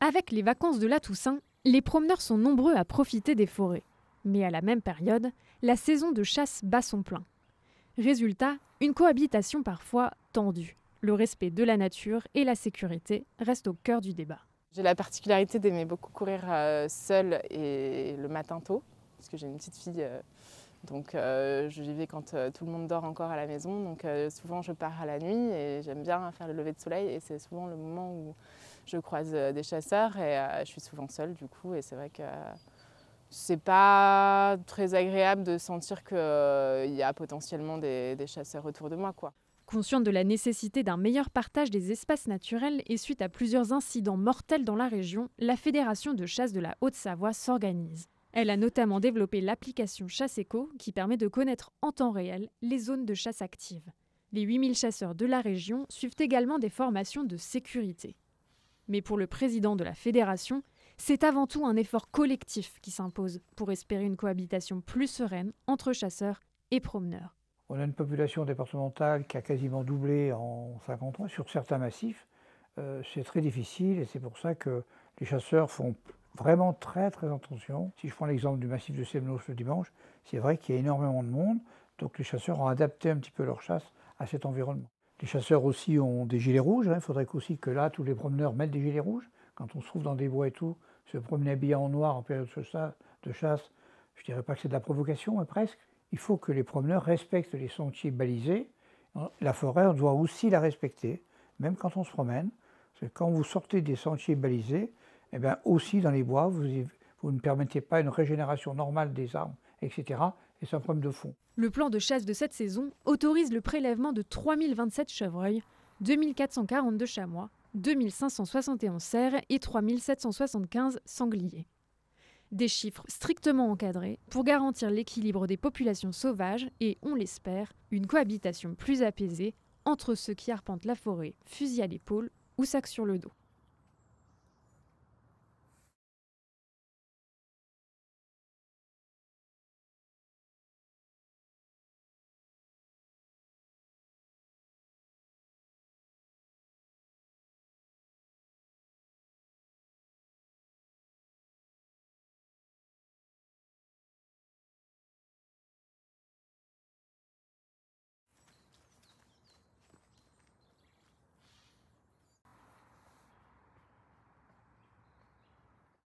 Avec les vacances de la Toussaint, les promeneurs sont nombreux à profiter des forêts. Mais à la même période, la saison de chasse bat son plein. Résultat, une cohabitation parfois tendue. Le respect de la nature et la sécurité restent au cœur du débat. J'ai la particularité d'aimer beaucoup courir seule et le matin tôt, parce que j'ai une petite fille, donc j'y vais quand tout le monde dort encore à la maison. Donc souvent je pars à la nuit et j'aime bien faire le lever de soleil et c'est souvent le moment où je croise des chasseurs et je suis souvent seule du coup et c'est vrai que c'est pas très agréable de sentir qu'il y a potentiellement des chasseurs autour de moi, quoi. Consciente de la nécessité d'un meilleur partage des espaces naturels et suite à plusieurs incidents mortels dans la région, la Fédération de chasse de la Haute-Savoie s'organise. Elle a notamment développé l'application Chasse-Éco qui permet de connaître en temps réel les zones de chasse actives. Les 8000 chasseurs de la région suivent également des formations de sécurité. Mais pour le président de la fédération, c'est avant tout un effort collectif qui s'impose pour espérer une cohabitation plus sereine entre chasseurs et promeneurs. On a une population départementale qui a quasiment doublé en 50 ans sur certains massifs. C'est très difficile et c'est pour ça que les chasseurs font vraiment très attention. Si je prends l'exemple du massif de Sémenos le dimanche, c'est vrai qu'il y a énormément de monde, donc les chasseurs ont adapté un petit peu leur chasse à cet environnement. Les chasseurs aussi ont des gilets rouges, il faudrait aussi que là tous les promeneurs mettent des gilets rouges. Quand on se trouve dans des bois et tout, se promener habillé en noir en période de chasse, je dirais pas que c'est de la provocation, mais presque. Il faut que les promeneurs respectent les sentiers balisés. La forêt, on doit aussi la respecter, même quand on se promène. Parce que quand vous sortez des sentiers balisés, eh bien aussi dans les bois, vous ne permettez pas une régénération normale des arbres, etc. Et c'est un problème de fond. Le plan de chasse de cette saison autorise le prélèvement de 3027 chevreuils, 2442 chamois, 2571 cerfs et 3775 sangliers. Des chiffres strictement encadrés pour garantir l'équilibre des populations sauvages et, on l'espère, une cohabitation plus apaisée entre ceux qui arpentent la forêt, fusil à l'épaule ou sac sur le dos.